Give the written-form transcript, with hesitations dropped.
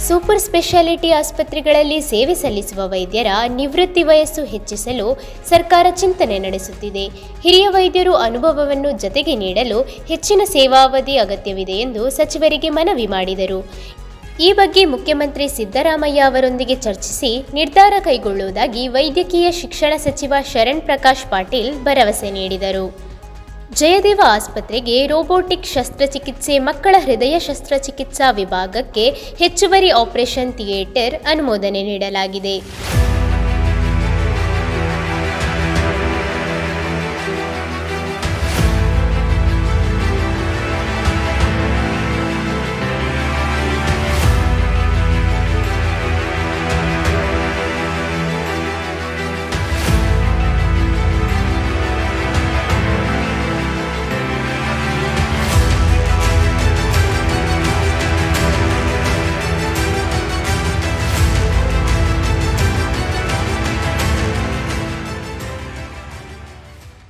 Super speciality ಆಸ್ಪತ್ರೆಗಳಲ್ಲಿ ಸೇವೆ ಸಲ್ಲಿಸುವ ವೈದ್ಯರ ನಿವೃತ್ತಿ ವಯಸ್ಸು ಹೆಚ್ಚಿಸಲು ಸರ್ಕಾರ ಚಿಂತನೆ ನಡೆಸುತ್ತಿದೆ. ಹಿರಿಯ ವೈದ್ಯರು ಅನುಭವವನ್ನು ಜತೆಗೆ ನೀಡಲು ಹೆಚ್ಚಿನ ಸೇವಾವಧಿ ಅಗತ್ಯವಿದೆ ಎಂದು ಸಚಿವರಿಗೆ ಮನವಿ ಮಾಡಿದರು. ಈ ಬಗ್ಗೆ ಮುಖ್ಯಮಂತ್ರಿ ಸಿದ್ದರಾಮಯ್ಯ ಅವರೊಂದಿಗೆ ಚರ್ಚಿಸಿ ನಿರ್ಧಾರ ಕೈಗೊಳ್ಳುವುದಾಗಿ ವೈದ್ಯಕೀಯ ಶಿಕ್ಷಣ ಸಚಿವ ಶರಣ್ ಪ್ರಕಾಶ್ ಪಾಟೀಲ್ ಭರವಸೆ ನೀಡಿದರು. ಜಯದೇವ ಆಸ್ಪತ್ರೆಗೆ ರೋಬೋಟಿಕ್ ಶಸ್ತ್ರಚಿಕಿತ್ಸೆ ಮಕ್ಕಳ ಹೃದಯ ಶಸ್ತ್ರಚಿಕಿತ್ಸಾ ವಿಭಾಗಕ್ಕೆ ಹೆಚ್ಚುವರಿ ಆಪರೇಷನ್ ಥಿಯೇಟರ್ ಅನುಮೋದನೆ ನೀಡಲಾಗಿದೆ.